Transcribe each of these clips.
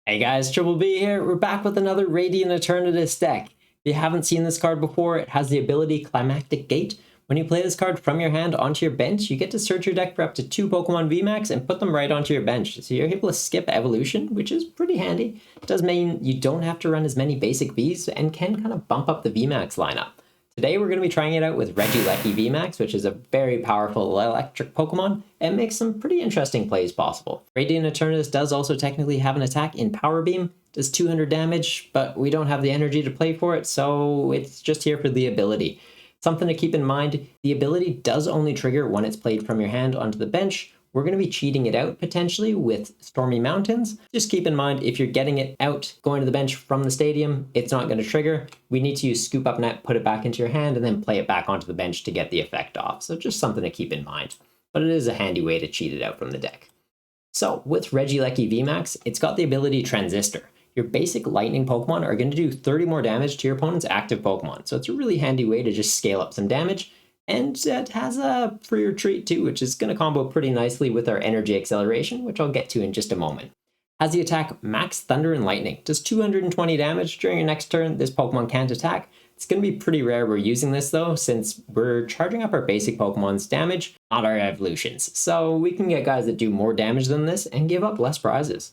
Hey guys, Triple B here. We're back with another Radiant Eternatus deck. If you haven't seen this card before, it has the ability Climactic Gate. When you play this card from your hand onto your bench, you get to search your deck for up to 2 Pokemon VMAX and put them right onto your bench. So you're able to skip evolution, which is pretty handy. It does mean you don't have to run as many basic Vs and can kind of bump up the VMAX lineup. Today we're going to be trying it out with Regieleki Vmax, which is a very powerful electric Pokemon and makes some pretty interesting plays possible. Radiant Eternatus does also technically have an attack in Power Beam, does 200 damage, but we don't have the energy to play for it, so it's just here for the ability. Something to keep in mind, the ability does only trigger when it's played from your hand onto the bench. We're going to be cheating it out potentially with Stormy Mountains. Just keep in mind, if you're getting it out, going to the bench from the stadium, it's not going to trigger. We need to use Scoop Up Net, put it back into your hand, and then play it back onto the bench to get the effect off. So just something to keep in mind. But it is a handy way to cheat it out from the deck. So with Regieleki Vmax, it's got the ability Transistor. Your basic lightning Pokemon are going to do 30 more damage to your opponent's active Pokemon. So it's a really handy way to just scale up some damage. And it has a free retreat too, which is going to combo pretty nicely with our energy acceleration, which I'll get to in just a moment. Has the attack Max Thunder and Lightning. Does 220 damage during your next turn. This Pokemon can't attack. It's going to be pretty rare we're using this though, since we're charging up our basic Pokemon's damage, not our evolutions. So we can get guys that do more damage than this and give up less prizes.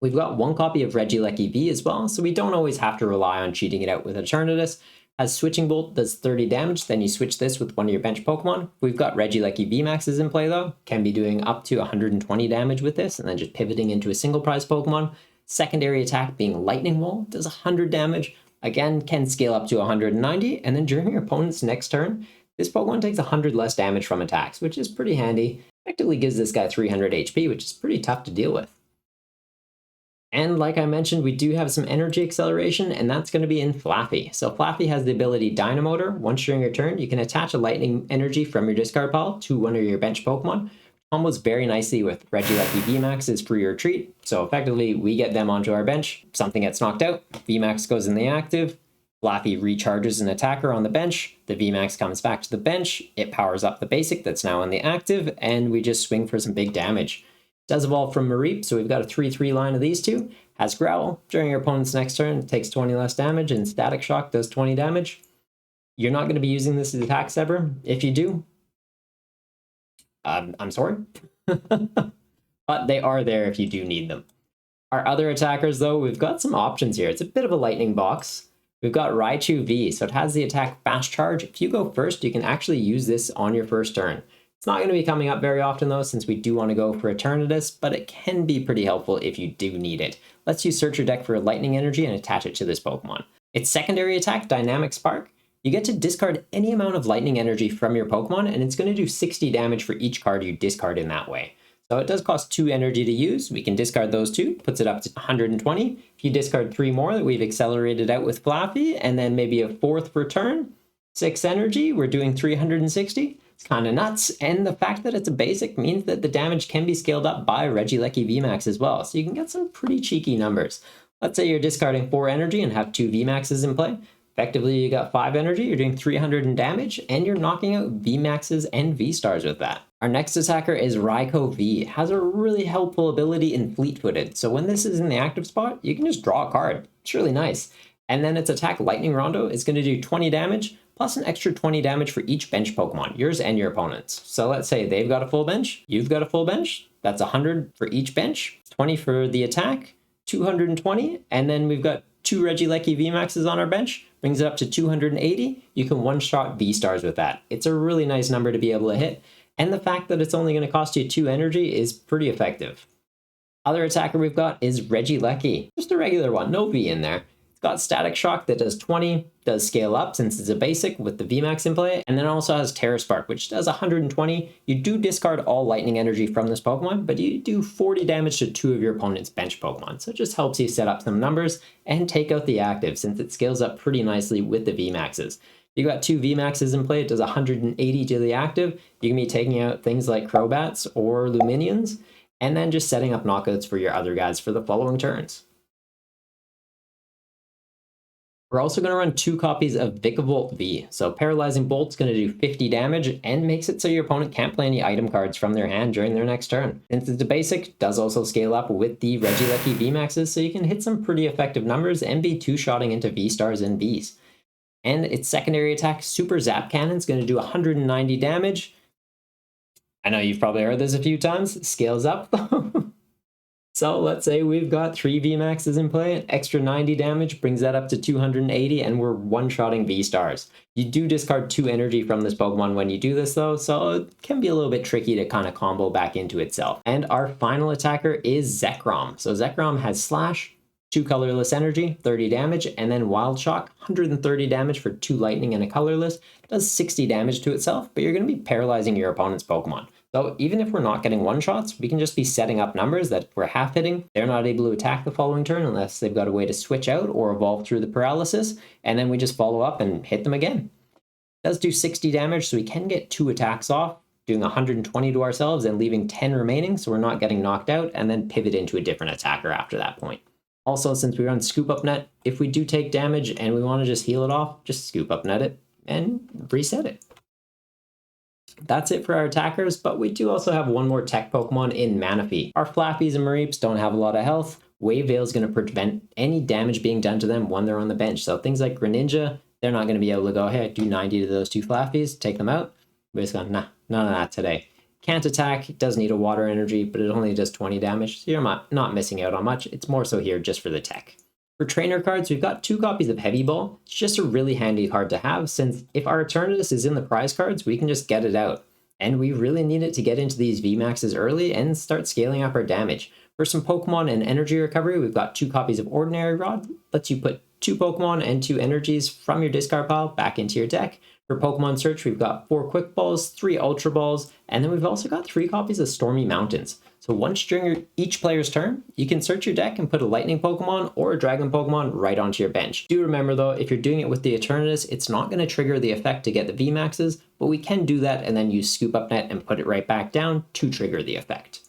We've got one copy of Regieleki V as well, so we don't always have to rely on cheating it out with Eternatus. As Switching Bolt does 30 damage, then you switch this with one of your bench Pokemon. We've got Regieleki Vmaxes in play though, can be doing up to 120 damage with this, and then just pivoting into a single prize Pokemon. Secondary attack being Lightning Wall, does 100 damage, again can scale up to 190, and then during your opponent's next turn, this Pokemon takes 100 less damage from attacks, which is pretty handy. Effectively gives this guy 300 HP, which is pretty tough to deal with. And like I mentioned, we do have some energy acceleration, and that's going to be in Flaaffy. So Flaaffy has the ability Dynamotor. Once during your turn, you can attach a lightning energy from your discard pile to one of your bench Pokemon. Combos very nicely with Regieleki Vmax's free retreat. So effectively, we get them onto our bench. Something gets knocked out. Vmax goes in the active. Flaaffy recharges an attacker on the bench. The Vmax comes back to the bench. It powers up the basic that's now in the active, and we just swing for some big damage. Does evolve from Mareep, so we've got a 3-3 line of these two. Has Growl. During your opponent's next turn, it takes 20 less damage, and Static Shock does 20 damage. You're not going to be using this as attacks ever. If you do, I'm sorry. But they are there if you do need them. Our other attackers, though, we've got some options here. It's a bit of a lightning box. We've got Raichu V, so it has the attack Fast Charge. If you go first, you can actually use this on your first turn. It's not going to be coming up very often though, since we do want to go for Eternatus, but it can be pretty helpful if you do need it. Lets you search your deck for a lightning energy and attach it to this Pokemon. Its secondary attack, Dynamic Spark, you get to discard any amount of lightning energy from your Pokemon, and it's going to do 60 damage for each card you discard in that way. So it does cost 2 energy to use. We can discard those 2, puts it up to 120. If you discard 3 more that we've accelerated out with Flaaffy, and then maybe a 4th per turn, 6 energy, we're doing 360. Kind of nuts, and the fact that it's a basic means that the damage can be scaled up by Regieleki Vmax as well, so you can get some pretty cheeky numbers. Let's say you're discarding 4 energy and have 2 Vmaxes in play. Effectively, you got 5 energy, you're doing 300 in damage, and you're knocking out Vmaxes and Vstars with that. Our next attacker is Raikou V. It has a really helpful ability in Fleet-footed, so when this is in the active spot, you can just draw a card. It's really nice. And then its attack Lightning Rondo is going to do 20 damage, plus an extra 20 damage for each bench Pokemon, yours and your opponent's. So let's say they've got a full bench, you've got a full bench, that's 100 for each bench, 20 for the attack, 220, and then we've got 2 Regieleki Vmaxes on our bench, brings it up to 280. You can one-shot V-Stars with that. It's a really nice number to be able to hit, and the fact that it's only going to cost you 2 energy is pretty effective. Other attacker we've got is Regieleki, just a regular one, no V in there. Got Static Shock that does 20, does scale up since it's a basic with the Vmax in play, and then also has Terra Spark, which does 120. You do discard all lightning energy from this Pokemon, but you do 40 damage to 2 of your opponent's bench Pokemon, so it just helps you set up some numbers and take out the active since it scales up pretty nicely with the Vmaxes. You got 2 Vmaxes in play, it does 180 to the active. You can be taking out things like Crobats or Luminions, and then just setting up knockouts for your other guys for the following turns. We're also going to run 2 copies of Vikavolt V. So Paralyzing Bolt's going to do 50 damage and makes it so your opponent can't play any item cards from their hand during their next turn. Since it's a basic, does also scale up with the Regieleki Vmaxes, so you can hit some pretty effective numbers and be 2-shotting into V-Stars and Vs. And its secondary attack, Super Zap Cannon, is going to do 190 damage. I know you've probably heard this a few times. Scales up though. So let's say we've got 3 Vmaxes in play, an extra 90 damage brings that up to 280, and we're one-shotting V-Stars. You do discard 2 energy from this Pokemon when you do this though, so it can be a little bit tricky to kind of combo back into itself. And our final attacker is Zekrom. So Zekrom has Slash, 2 colorless energy, 30 damage, and then Wild Shock, 130 damage for 2 lightning and a colorless. It does 60 damage to itself, but you're going to be paralyzing your opponent's Pokemon. So even if we're not getting one-shots, we can just be setting up numbers that we're half-hitting. They're not able to attack the following turn unless they've got a way to switch out or evolve through the paralysis, and then we just follow up and hit them again. It does do 60 damage, so we can get 2 attacks off, doing 120 to ourselves and leaving 10 remaining, so we're not getting knocked out, and then pivot into a different attacker after that point. Also, since we run Scoop Up Net, if we do take damage and we want to just heal it off, just Scoop Up Net it and reset it. That's it for our attackers, but we do also have one more tech Pokemon in Manaphy. Our Flaaffys and Mareeps don't have a lot of health. Wave Veil is going to prevent any damage being done to them when they're on the bench. So things like Greninja, they're not going to be able to go, hey, do 90 to those 2 Flaaffys, take them out. We're just going, nah, none of that today. Can't attack, it does need a water energy, but it only does 20 damage, so you're not missing out on much. It's more so here just for the tech. For trainer cards, we've got 2 copies of Heavy Ball. It's just a really handy card to have, since if our Eternatus is in the prize cards, we can just get it out. And we really need it to get into these Vmaxes early and start scaling up our damage. For some Pokemon and energy recovery, we've got 2 copies of Ordinary Rod. Lets you put 2 Pokemon and 2 energies from your discard pile back into your deck. For Pokemon Search, we've got 4 Quick Balls, 3 Ultra Balls, and then we've also got 3 copies of Stormy Mountains. So once during each player's turn, you can search your deck and put a Lightning Pokemon or a Dragon Pokemon right onto your bench. Do remember though, if you're doing it with the Eternatus, it's not going to trigger the effect to get the Vmaxes, but we can do that and then use Scoop Up Net and put it right back down to trigger the effect.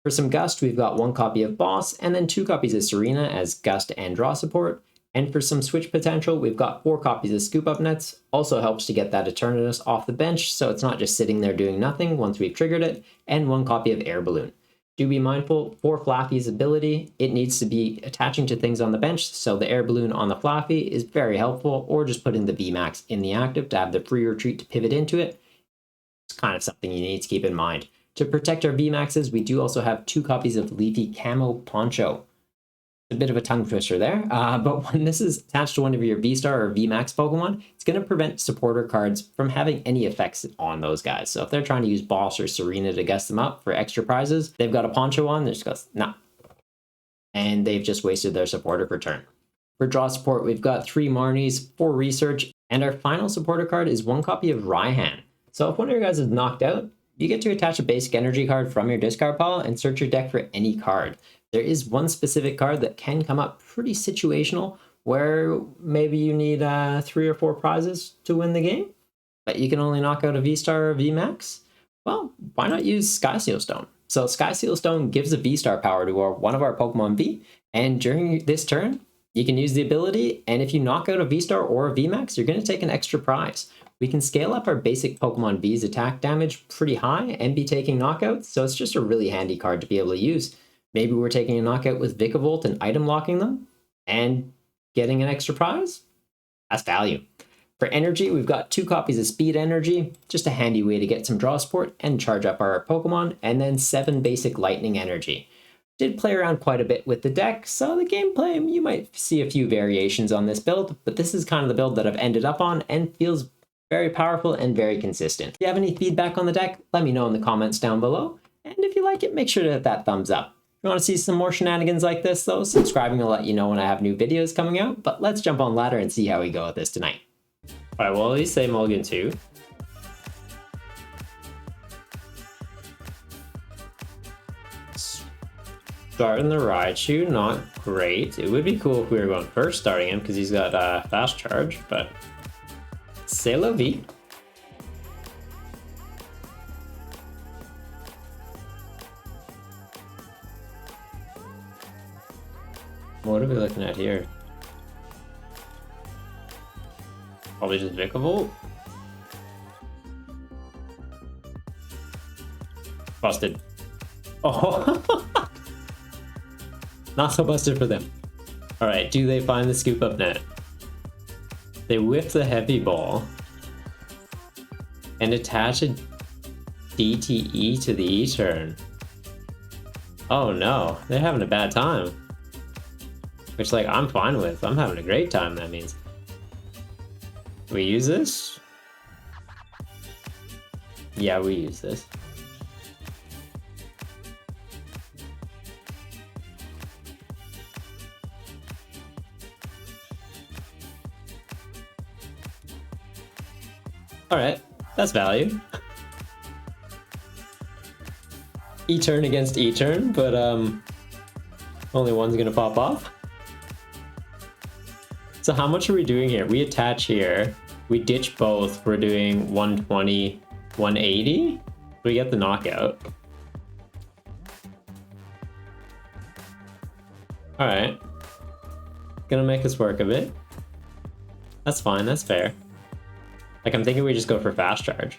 For some Gust, we've got 1 copy of Boss and then 2 copies of Serena as Gust and Draw support. And for some switch potential, we've got 4 copies of Scoop Up Nets. Also helps to get that Eternatus off the bench, so it's not just sitting there doing nothing once we've triggered it, and 1 copy of Air Balloon. Do be mindful, for Flaaffy's ability, it needs to be attaching to things on the bench, so the Air Balloon on the Flaaffy is very helpful, or just putting the Vmax in the active to have the free retreat to pivot into it. It's kind of something you need to keep in mind. To protect our Vmaxes, we do also have 2 copies of Leafy Camo Poncho. A bit of a tongue twister there, but when this is attached to one of your Vstar or Vmax Pokemon, it's going to prevent supporter cards from having any effects on those guys. So if they're trying to use Boss or Serena to guess them up for extra prizes, they've got a Poncho on, they're just going, nah. And they've just wasted their supporter per turn. For draw support, we've got 3 Marnies, 4 Research, and our final supporter card is 1 copy of Raihan. So if one of your guys is knocked out, you get to attach a basic energy card from your discard pile and search your deck for any card. There is one specific card that can come up pretty situational where maybe you need 3 or 4 prizes to win the game, but you can only knock out a Vstar or a Vmax. Well, why not use Sky Seal Stone? So Sky Seal Stone gives a Vstar power to one of our Pokemon V, and during this turn, you can use the ability, and if you knock out a Vstar or a Vmax, you're going to take an extra prize. We can scale up our basic Pokemon V's attack damage pretty high and be taking knockouts, so it's just a really handy card to be able to use. Maybe we're taking a knockout with Vikavolt and item locking them and getting an extra prize. That's value. For energy, we've got 2 copies of Speed Energy, just a handy way to get some draw support and charge up our Pokemon, and then 7 basic Lightning Energy. Did play around quite a bit with the deck, so the gameplay, you might see a few variations on this build, but this is kind of the build that I've ended up on and feels very powerful and very consistent. If you have any feedback on the deck, let me know in the comments down below, and if you like it, make sure to hit that thumbs up. If you want to see some more shenanigans like this though, subscribing will let you know when I have new videos coming out, but let's jump on ladder and see how we go with this tonight. Alright, well at least say Mulligan 2. Starting the Raichu, not great. It would be cool if we were going first starting him because he's got fast charge, but c'est la vie. What are we looking at here? Probably just Vikavolt. Busted. Oh, not so busted for them. All right, do they find the scoop up net? They whip the heavy ball and attach a DTE to the E-turn. Oh no, they're having a bad time. Which, like, I'm fine with. I'm having a great time, that means. We use this? Yeah, we use this. Alright, that's value. E-turn against E-turn, but only one's gonna pop off. So how much are we doing here? We attach here, we ditch both, we're doing 120, 180? We get the knockout. Alright. Gonna make us work a bit. That's fine, that's fair. Like, I'm thinking we just go for fast charge.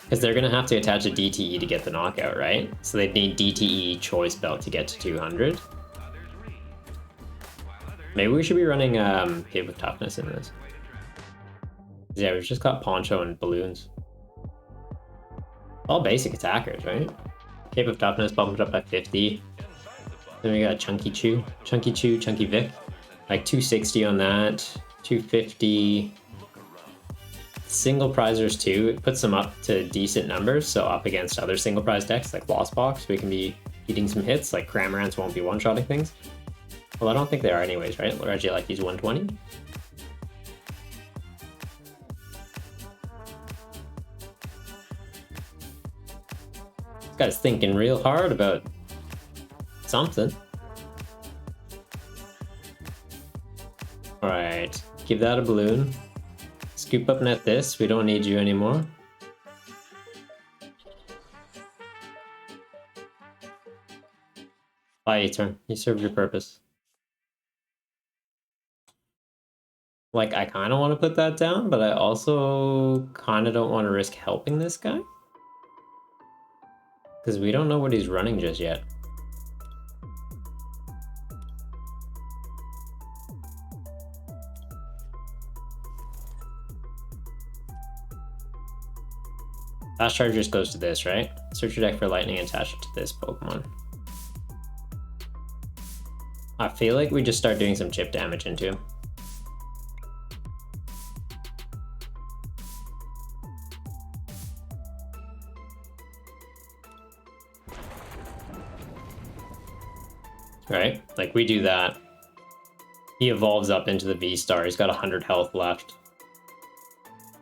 Because they're gonna have to attach a DTE to get the knockout, right? So they'd need DTE choice belt to get to 200. Maybe we should be running Cape of Toughness in this. Yeah, we've just got Poncho and Balloons. All basic attackers, right? Cape of Toughness bumped up by 50. Then we got Chunky Chew, Chunky Vic. Like 260 on that. 250. Single prizers too. It puts them up to decent numbers, so up against other single prize decks like Lost Box, we can be eating some hits. Like Cramorants won't be one-shotting things. Well, I don't think they are anyways, right? Regieleki's 120. This guy's thinking real hard about something. Alright, give that a balloon. Scoop up net this, we don't need you anymore. Bye, E-turn. You served your purpose. Like, I kind of want to put that down, but I also kind of don't want to risk helping this guy. Because we don't know what he's running just yet. Fast charge just goes to this, right? Search your deck for lightning and attach it to this Pokemon. I feel like we just start doing some chip damage into him. Right? Like, we do that. He evolves up into the Vstar. He's got 100 health left.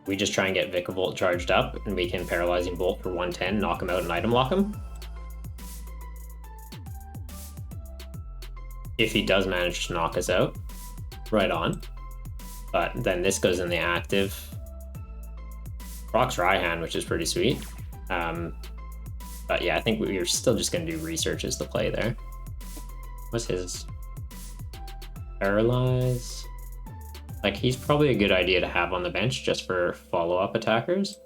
We just try and get Vikavolt charged up, and we can Paralyzing Bolt for 110, knock him out and item lock him. If he does manage to knock us out, right on. But then this goes in the active. Rocks Raihan, which is pretty sweet. But yeah, I think we're still just going to do research as the play there. What's his? Paralyze. Like, he's probably a good idea to have on the bench just for follow-up attackers.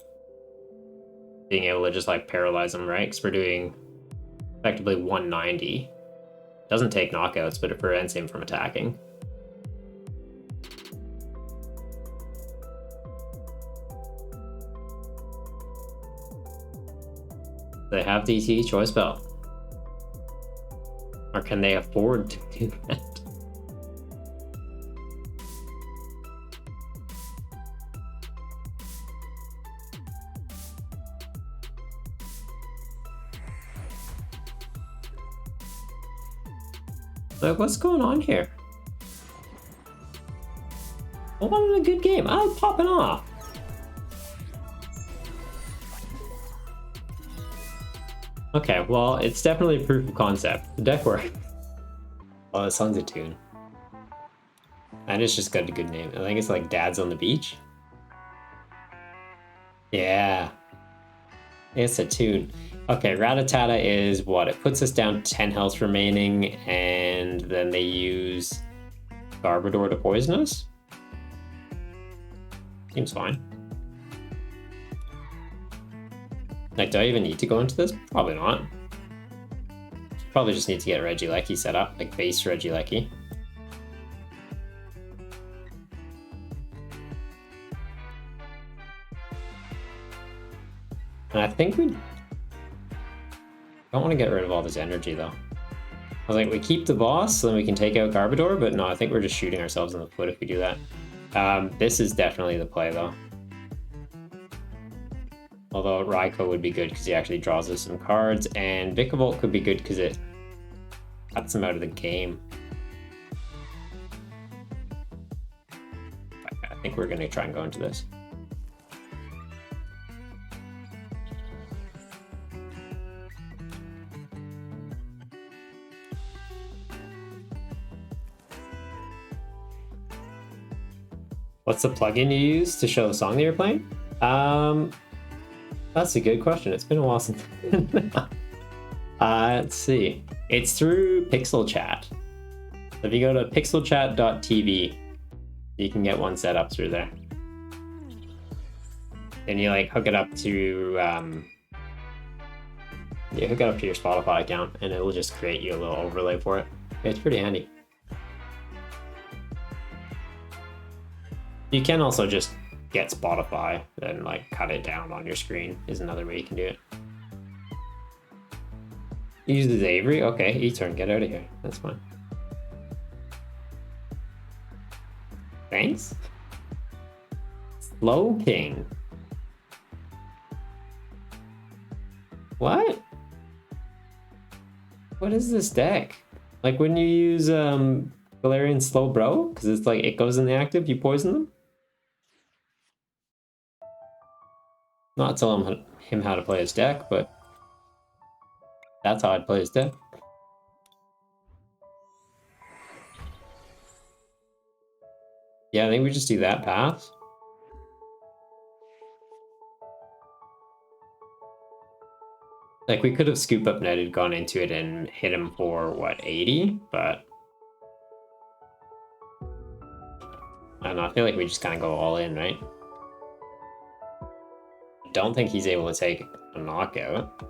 Being able to just, like, paralyze them, right? Because we're doing effectively 190. Doesn't take knockouts, but it prevents him from attacking. They have DT choice belt. Or can they afford to do that? Like, what's going on here? I wanted a good game. I'm popping off. Okay, well, it's definitely proof of concept. The deck works. Oh, the song's a tune. And it's just got a good name. I think it's like Dad's on the Beach. Yeah. It's a tune. Okay, Rattata is what? It puts us down 10 health remaining, and then they use Garbodor to poison us? Seems fine. Like, do I even need to go into this? Probably not. Probably just need to get Regieleki set up, like base Regieleki. And I think we don't want to get rid of all this energy though. I was like, we keep the boss, so then we can take out Garbodor, but no, I think we're just shooting ourselves in the foot if we do that. This is definitely the play though. Although Raikou would be good because he actually draws us some cards, and Vikavolt could be good because it cuts him out of the game. I think we're going to try and go into this. What's the plugin you use to show the song that you're playing? That's a good question. It's been a while since. Let's see. It's through Pixel Chat. So if you go to pixelchat.tv, you can get one set up through there. And you like hook it up to your Spotify account, and it will just create you a little overlay for it. It's pretty handy. You can also just get Spotify and like cut it down on your screen is another way you can do it. Uses Avery? Okay, E-turn, get out of here. That's fine. Thanks. Slow King. What? What is this deck? Like when you use Galarian Slow Bro? Because it's like it goes in the active, you poison them? Not telling him how to play his deck, but that's how I'd play his deck. Yeah, I think we just do that path. Like, we could have scoop up netted, gone into it, and hit him for, what, 80? But I don't know, I feel like we just kind of go all in, right? Don't think he's able to take a knockout.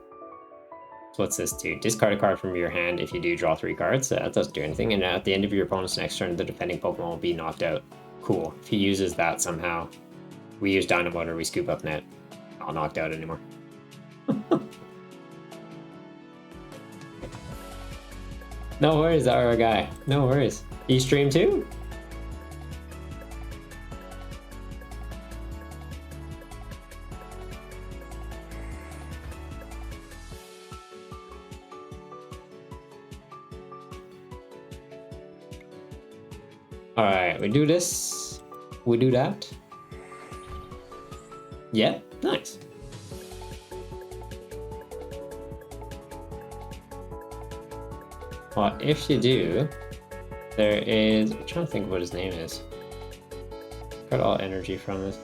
So what's this do? Discard a card from your hand. If you do, draw 3 cards. That doesn't do anything. And at the end of your opponent's next turn, the defending Pokemon will be knocked out. Cool. If he uses that somehow, we use Dynamo or we scoop up net. Not knocked out anymore. No worries, our guy. No worries. You stream too? Alright, we do this, we do that. Yeah, nice. Well, if you do, there is, I'm trying to think what his name is. Got all energy from this.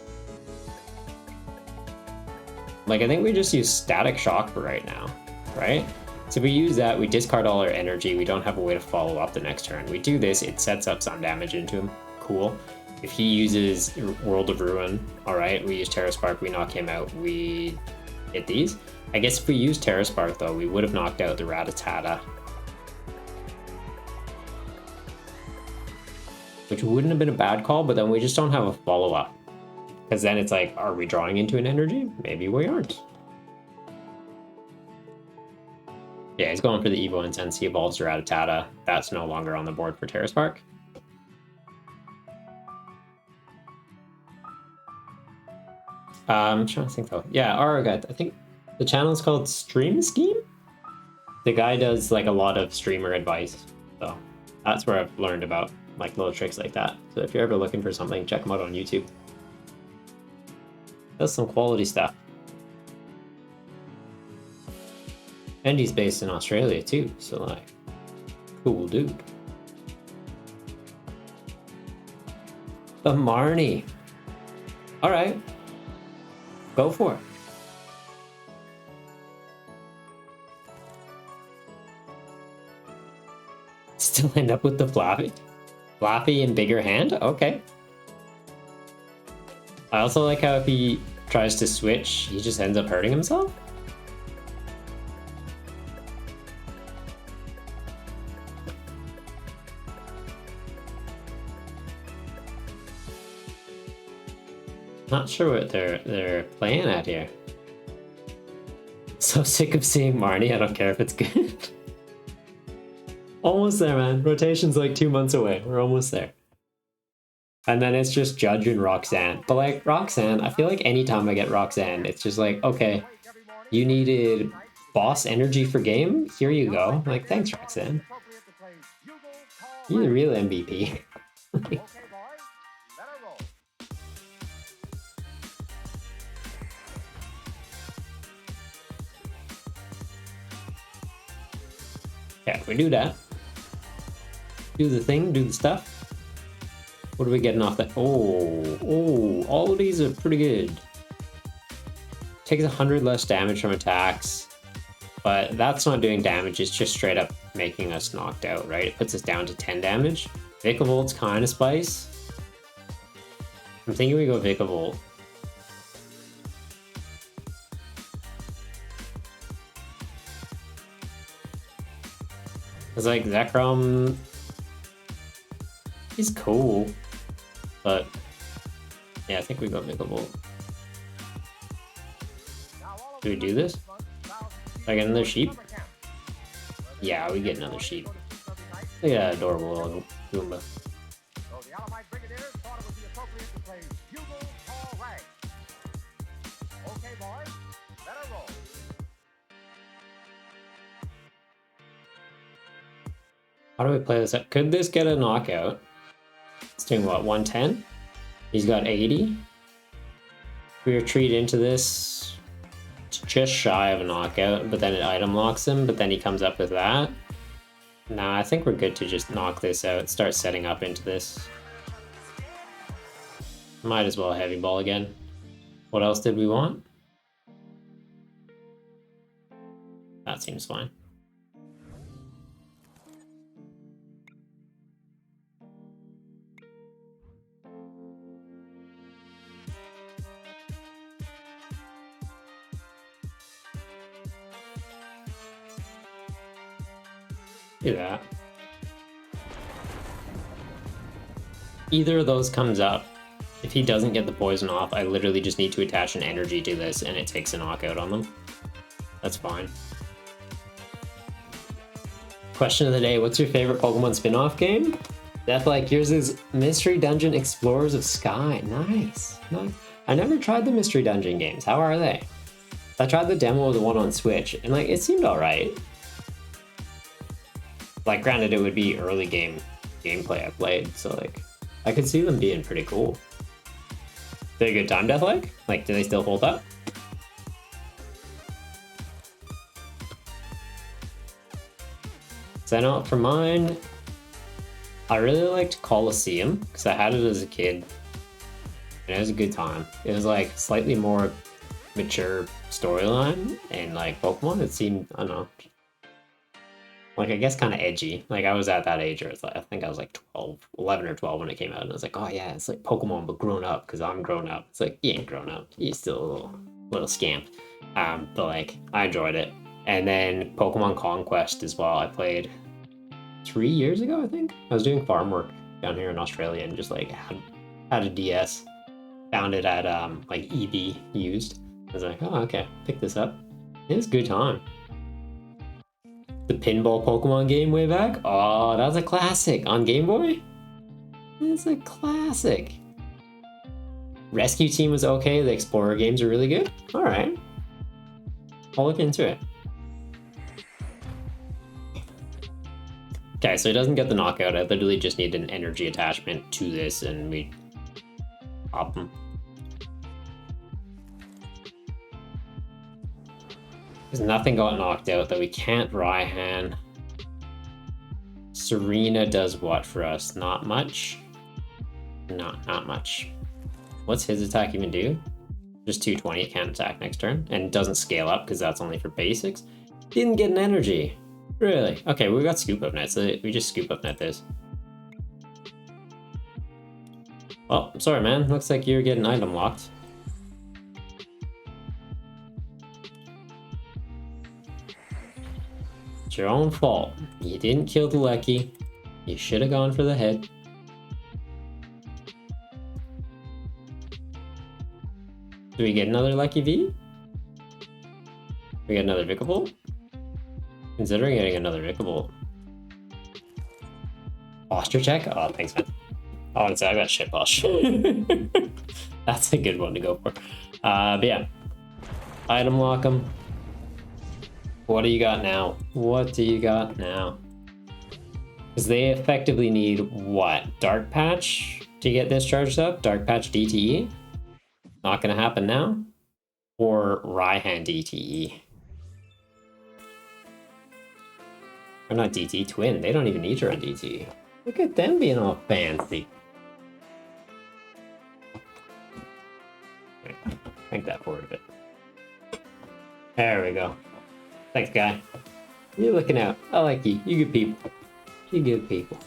Like, I think we just use Static Shock for right now, right? So if we use that, we discard all our energy, we don't have a way to follow up the next turn. We do this, it sets up some damage into him, cool. If he uses World of Ruin, alright, we use Terra Spark, we knock him out, we hit these. I guess if we use Terra Spark though, we would have knocked out the Raticate. Which wouldn't have been a bad call, but then we just don't have a follow-up. Because then it's like, are we drawing into an energy? Maybe we aren't. Yeah, he's going for the Evo Intense. He evolves to Raticate. That's no longer on the board for Terra Spark. I'm trying to think though. Yeah, our guy, I think the channel is called Stream Scheme. The guy does like a lot of streamer advice. So that's where I've learned about like little tricks like that. So if you're ever looking for something, check him out on YouTube. Does some quality stuff. And he's based in Australia too, so like, cool dude. The Marnie. All right, go for it. Still end up with the Flaaffy? Flaaffy in bigger hand? Okay. I also like how if he tries to switch, he just ends up hurting himself. Not sure what they're playing at here. So sick of seeing Marnie, I don't care if it's good. Almost there, man. Rotation's like 2 months away. We're almost there. And then it's just Judge and Roxanne. But like Roxanne, I feel like anytime I get Roxanne, it's just like, okay, you needed boss energy for game? Here you go. Like, thanks, Roxanne. You're the real MVP. Yeah, we do that. Do the thing, do the stuff. What are we getting off that? Oh, all of these are pretty good. Takes 100 less damage from attacks, but that's not doing damage, it's just straight up making us knocked out, right? It puts us down to 10 damage. Vikavolt's kind of spice. I'm thinking we go Vikavolt. It's like Zekrom, he's cool, but yeah, I think we go Vikavolt. Do we do this? Do I get another sheep? Yeah, we get another sheep. Look at that adorable little Goomba. How do we play this up? Could this get a knockout? It's doing what, 110? He's got 80. We retreat into this. It's just shy of a knockout, but then it item locks him, but then he comes up with that. Nah, I think we're good to just knock this out, start setting up into this. Might as well heavy ball again. What else did we want? That seems fine. Do that. Either of those comes up. If he doesn't get the poison off, I literally just need to attach an energy to this and it takes a knockout on them. That's fine. Question of the day, what's your favorite Pokemon spin-off game? Deathlike, yours is Mystery Dungeon Explorers of Sky. Nice. Nice. I never tried the Mystery Dungeon games. How are they? I tried the demo of the one on Switch and like it seemed alright. Like, granted, it would be early gameplay I played, so like, I could see them being pretty cool. They a good time, Deathlike? Like, do they still hold up? Sign out for mine. I really liked Colosseum because I had it as a kid, and it was a good time. It was like slightly more mature storyline, and like Pokemon, it seemed, I don't know. Like, I guess kind of edgy. Like, I was at that age where it's like, I think I was like 11 or 12 when it came out. And I was like, oh yeah, it's like Pokemon, but grown up, because I'm grown up. It's like, you ain't grown up. You're still a little scamp. But like, I enjoyed it. And then Pokemon Conquest as well. I played 3 years ago, I think. I was doing farm work down here in Australia and just like had a DS. Found it at like EB used. I was like, oh, okay, pick this up. It was a good time. The pinball Pokemon game way back? Oh, that was a classic on Game Boy? It's a classic. Rescue Team was okay, the Explorer games are really good. Alright. I'll look into it. Okay, so he doesn't get the knockout. I literally just need an energy attachment to this and we pop him. Because nothing got knocked out that we can't Raihan. Serena does what for us? Not much? Not much. What's his attack even do? Just 220, it can't attack next turn. And doesn't scale up because that's only for basics. Didn't get an energy. Really? Okay, we got Scoop Up Net, so we just Scoop Up Net this. Oh, sorry, man. Looks like you're getting item locked. It's your own fault. You didn't kill the Lecky. You should have gone for the head. Do we get another Lecky V? We get another Vikavolt? Considering getting another Vikavolt. Posture check? Oh, thanks, man. I want to say I got shit posture. That's a good one to go for. But yeah. Item lock them. What do you got now? What do you got now? Because they effectively need what? Dark Patch to get this charged up? Dark Patch DTE? Not gonna happen now? Or Raihan DTE? Or not DTE, Twin. They don't even need to run DTE. Look at them being all fancy. Wait, crank that forward a bit. There we go. Thanks, guy. You're looking out. I like you. You good people. You good people.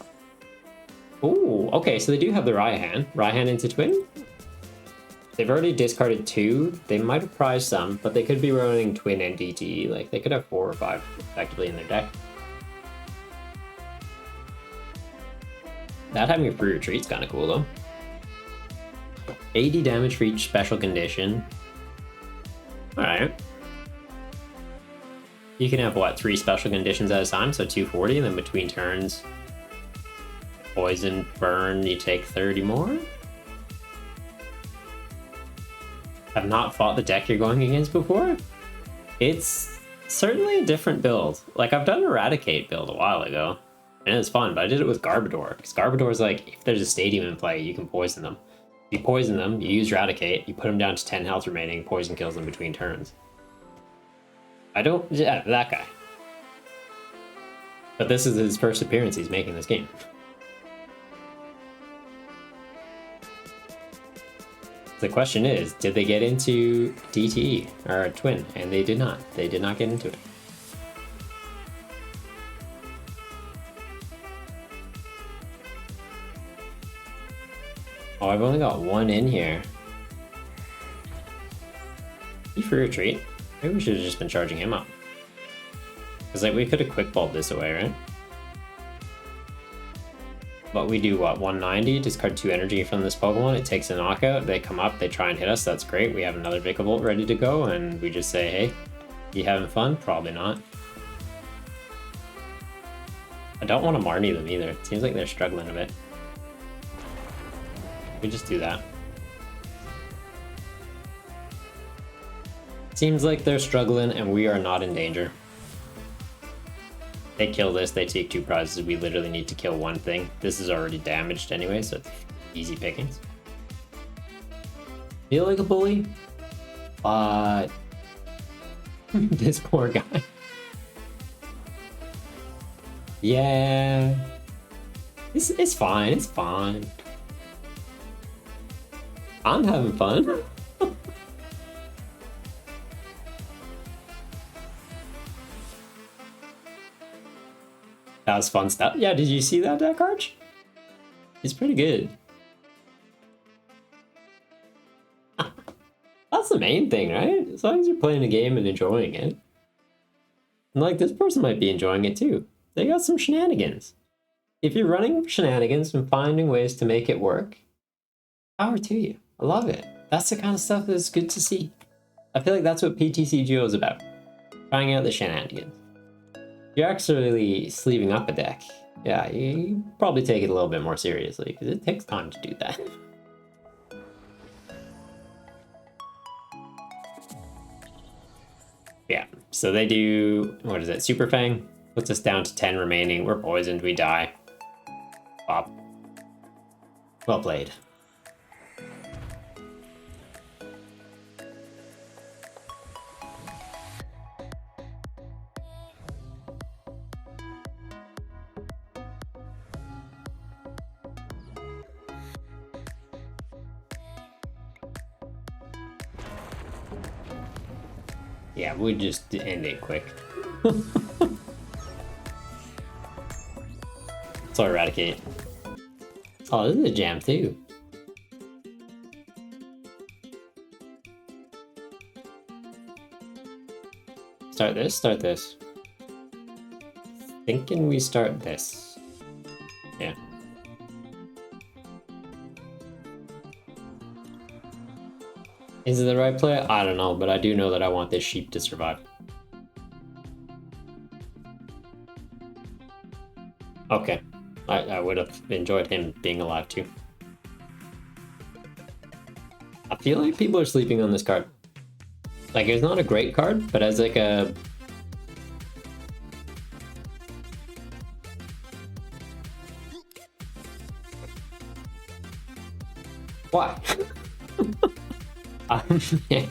Oh, okay, so they do have the Raihan. Raihan into Twin? They've already discarded 2. They might have prized some, but they could be running Twin and DTE. Like, they could have 4 or 5 effectively in their deck. That having a free retreat's kind of cool, though. 80 damage for each special condition. Alright. You can have, what, 3 special conditions at a time, so 240, and then between turns, poison, burn, you take 30 more? Have not fought the deck you're going against before? It's certainly a different build. Like, I've done a Raticate build a while ago, and it was fun, but I did it with Garbodor, because Garbodor's like, if there's a stadium in play, you can poison them. You poison them, you use Raticate, you put them down to 10 health remaining, poison kills them between turns. Yeah, that guy. But this is his first appearance he's making this game. The question is, did they get into DTE, or Twin? And they did not. They did not get into it. Oh, I've only got 1 in here. You free retreat? Maybe we should have just been charging him up. Because like, we could have quick balled this away, right? But we do what, 190, discard 2 energy from this Pokemon, it takes a knockout, they come up, they try and hit us, that's great, we have another Vikavolt ready to go, and we just say, hey, you having fun? Probably not. I don't want to Marnie them either, it seems like they're struggling a bit. We just do that. Seems like they're struggling and we are not in danger. They kill this, they take 2 prizes, we literally need to kill 1 thing. This is already damaged anyway, so it's easy pickings. Feel like a bully, but this poor guy. Yeah, it's fine, it's fine. I'm having fun. That was fun stuff. Yeah, did you see that deck arch? It's pretty good. That's the main thing, right? As long as you're playing a game and enjoying it. And like, this person might be enjoying it too. They got some shenanigans. If you're running shenanigans and finding ways to make it work, power to you. I love it. That's the kind of stuff that's good to see. I feel like that's what PTCGO is about. Trying out the shenanigans. You're actually sleeving up a deck. Yeah, you probably take it a little bit more seriously, because it takes time to do that. Yeah, so they do, what is it, Super Fang? Puts us down to 10 remaining. We're poisoned, we die. Pop. Well played. Yeah, we just end it quick. So Raticate. Oh, this is a jam too. Start this, start this. Thinking we start this. Yeah. Is it the right play? I don't know, but I do know that I want this sheep to survive. Okay. I would have enjoyed him being alive too. I feel like people are sleeping on this card. Like, it's not a great card, but as like a... Why? Yeah.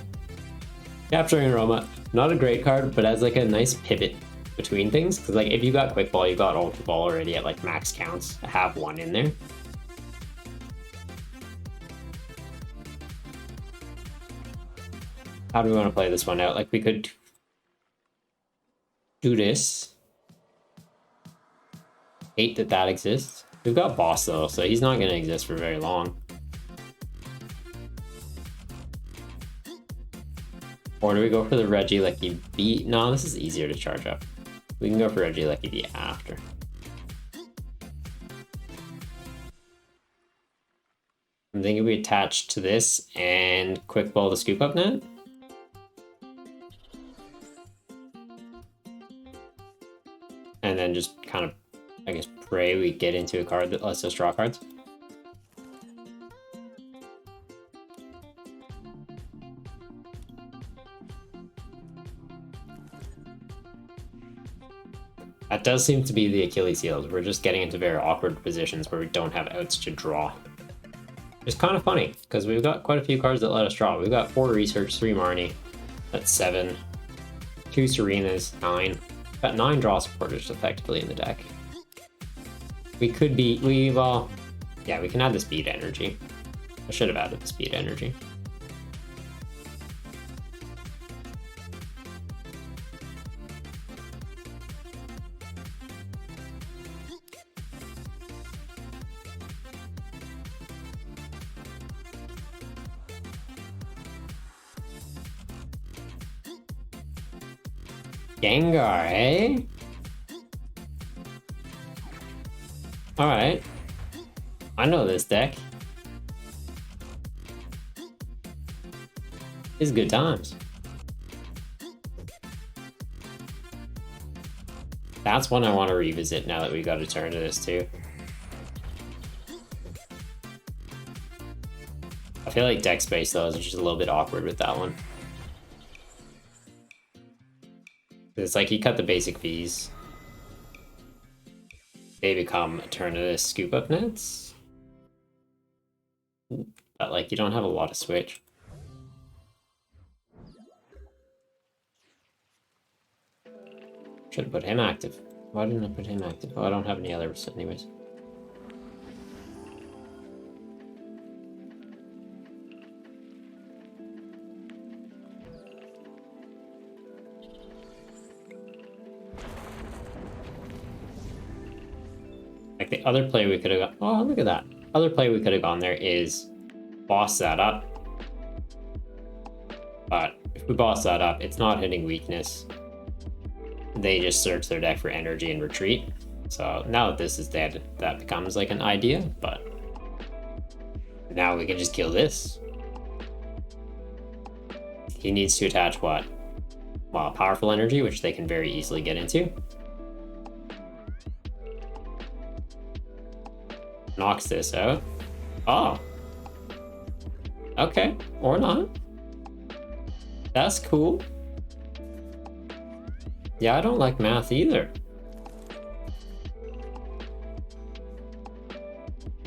Capturing Aroma, not a great card, but as like a nice pivot between things. Because like if you got Quick Ball, you got Ultra Ball already at like max counts. Have one in there. How do we want to play this one out? Like we could do this. Hate that that exists. We've got Boss though, so he's not going to exist for very long. Or do we go for the Regieleki V? No, this is easier to charge up. We can go for Regieleki V after. I'm thinking we attach to this and Quick Ball the Scoop Up Net. And then just kind of, I guess, pray we get into a card that lets us draw cards. That does seem to be the Achilles heel. We're just getting into very awkward positions where we don't have outs to draw. It's kind of funny, because we've got quite a few cards that let us draw. We've got 4 Research, 3 Marnie, that's 7, 2 Serenas, 9. We've got 9 draw supporters effectively in the deck. We could be, yeah, we can add the speed energy. I should have added the speed energy. Gengar, eh? Alright. I know this deck. It's good times. That's one I want to revisit now that we got Eternatus too. I feel like deck space though is just a little bit awkward with that one. It's like he cut the basic Vs. They become Eternatus Scoop Up Nets. But like you don't have a lot of switch. Should have put him active. Why didn't I put him active? Oh, I don't have any others anyways. Like the other play we could have got, oh look at that. Other play we could have gone there is boss that up. But if we boss that up, it's not hitting weakness. They just search their deck for energy and retreat. So now that this is dead, that becomes like an idea, but now we can just kill this. He needs to attach what? Well, powerful energy, which they can very easily get into. Knocks this out. Oh. Okay, or not. That's cool. Yeah, I don't like math either.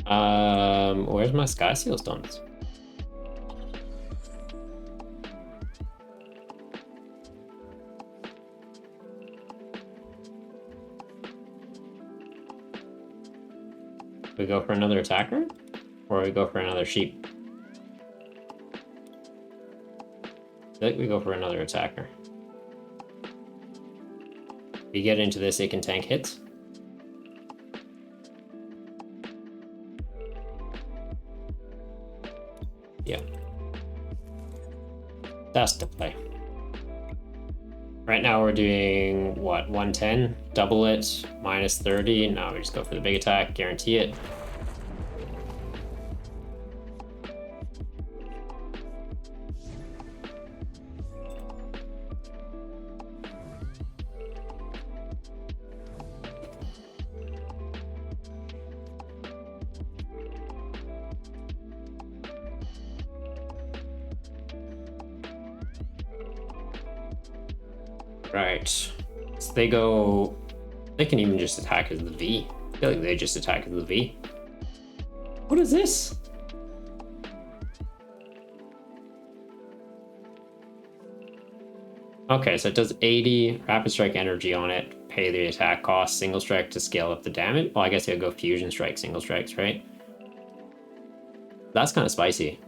Where's my Sky Seal Stones? We go for another attacker? Or we go for another sheep? I think we go for another attacker. If you get into this, it can tank hits. Yeah. That's the play. Right now we're doing, what, 110? Double it, minus 30. Now we just go for the big attack, guarantee it. Right, so they can even just attack as the V. I feel like they just attack as the V. What is this? Okay, so it does 80 rapid strike energy on it, pay the attack cost, single strike to scale up the damage. Well, I guess you'll go fusion strike, single strikes, right? That's kind of spicy.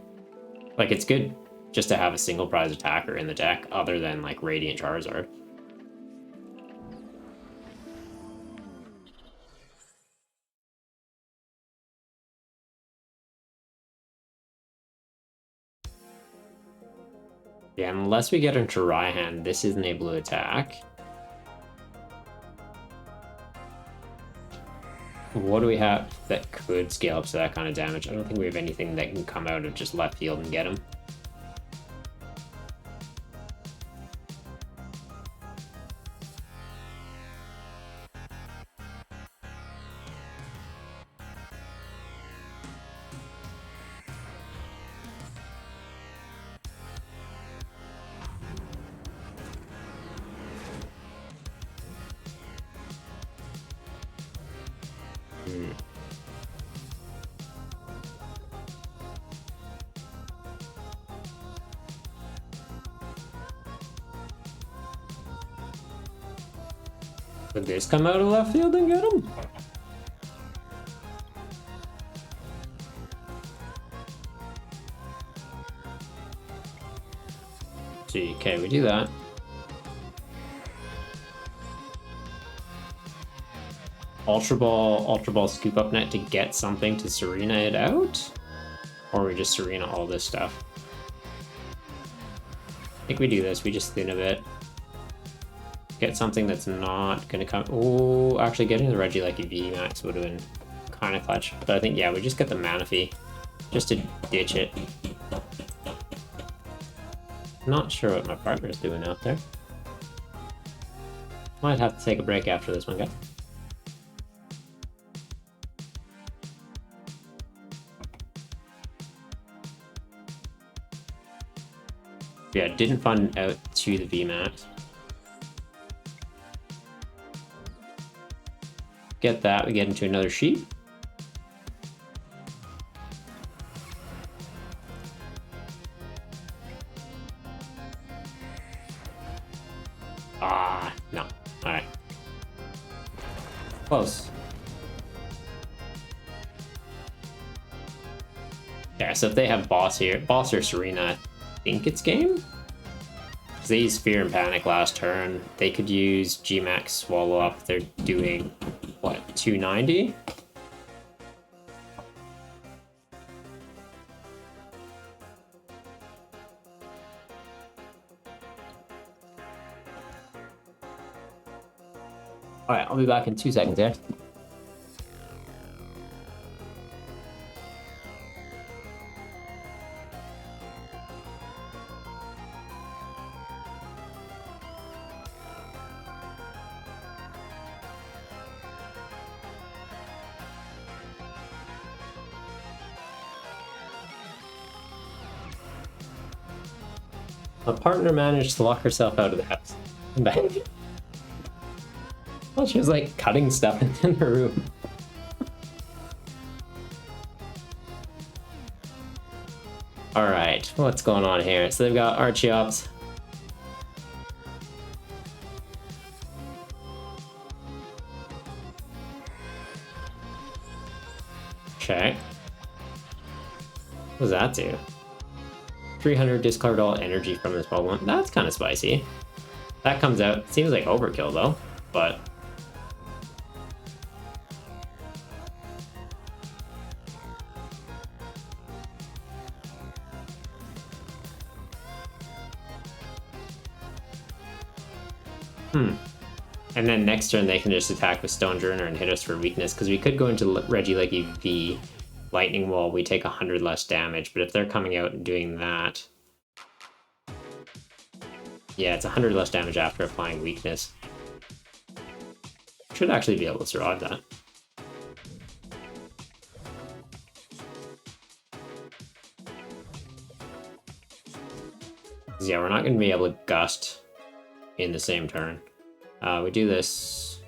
Like, it's good just to have a single prize attacker in the deck other than like Radiant Charizard. Yeah, unless we get into Raihan, this isn't able to attack. What do we have that could scale up to that kind of damage? I don't think we have anything that can come out of just left field and get him. Would this come out of left field and get him? See, okay, we do that. Ultra Ball scoop up net to get something to Serena it out? Or we just Serena all this stuff? I think we do this, we just thin a bit. Get something that's not gonna come. Oh, actually getting the Regieleki Vmax would have been kind of clutch. But I think, yeah, we just get the Manaphy just to ditch it. Not sure what my partner's doing out there. Might have to take a break after this one, guys. Yeah, didn't fund out to the Vmax. Get that, we get into another sheet. Ah, no. Alright. Close. Yeah, so if they have Boss here, Boss or Serena, I think it's game? Because they used Fear and Panic last turn. They could use Gmax Swallow Up. They're doing, what, 290? Alright, I'll be back in 2 seconds there. My partner managed to lock herself out of the house. I'm back. Well, she was like cutting stuff in her room. Alright, what's going on here? So they've got Arceus. Okay. What does that do? 300 discard all energy from this Pokemon. That's kind of spicy. That comes out. Seems like overkill though, but And then next turn they can just attack with Stonejourner and hit us for weakness, because we could go into Regieleki V Lightning Wall, we take 100 less damage, but if they're coming out and doing that... Yeah, it's 100 less damage after applying weakness. Should actually be able to survive that. Yeah, we're not going to be able to Gust in the same turn. We do this.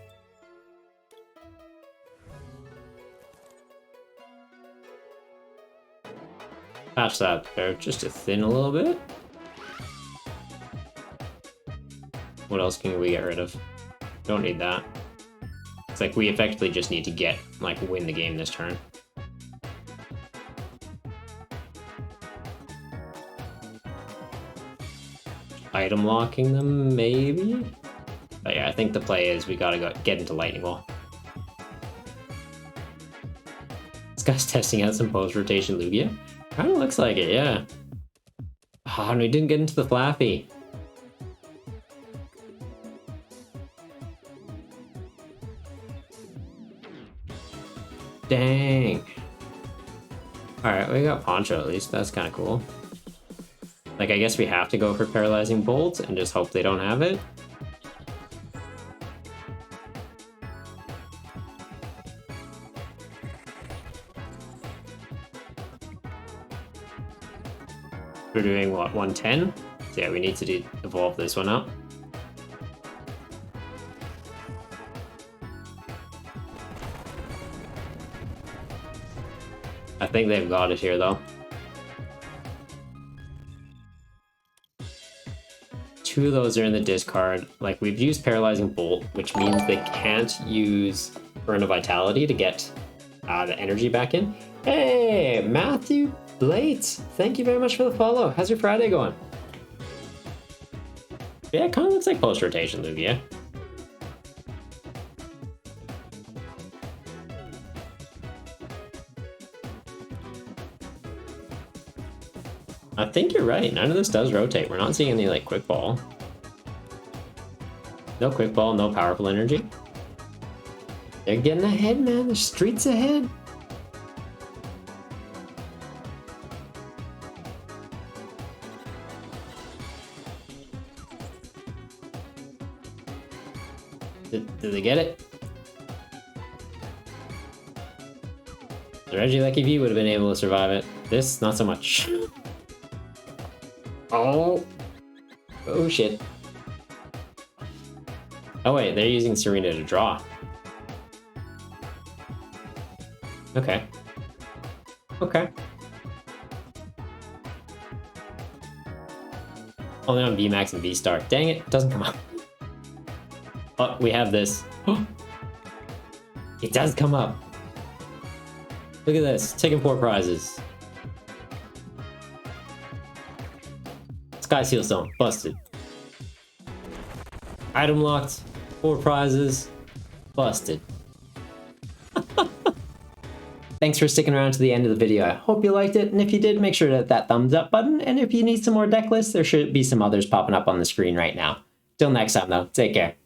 Patch that there just to thin a little bit. What else can we get rid of? Don't need that. It's like we effectively just need to win the game this turn. Item locking them, maybe? But yeah, I think the play is we gotta get into Lightning Wall. This guy's testing out some post-rotation Lugia. Kinda looks like it, yeah. Oh, and we didn't get into the Flaaffy. Dang. Alright, we got Poncho at least. That's kind of cool. Like, I guess we have to go for Paralyzing Bolt and just hope they don't have it. We're doing, what, 110? So yeah, we need to evolve this one up. I think they've got it here, though. Two of those are in the discard. Like, we've used Paralyzing Bolt, which means they can't use Burn of Vitality to get the energy back in. Hey, Matthew Blates, thank you very much for the follow. How's your Friday going? Yeah, it kind of looks like post-rotation Lugia. I think you're right. None of this does rotate. We're not seeing any, like, Quick Ball. No Quick Ball, no Powerful Energy. They're getting ahead, man. The street's ahead. Did they get it? The Regieleki V would have been able to survive it. This, not so much. Oh shit. Oh wait, they're using Serena to draw. Okay. Only on Vmax and Vstar. Dang it, doesn't come up. Oh, we have this. It does come up. Look at this, taking 4 prizes. Sky Seal Stone, busted. Item locked, 4 prizes, busted. Thanks for sticking around to the end of the video. I hope you liked it, and if you did, make sure to hit that thumbs up button, and if you need some more deck lists, there should be some others popping up on the screen right now. Till next time though, take care.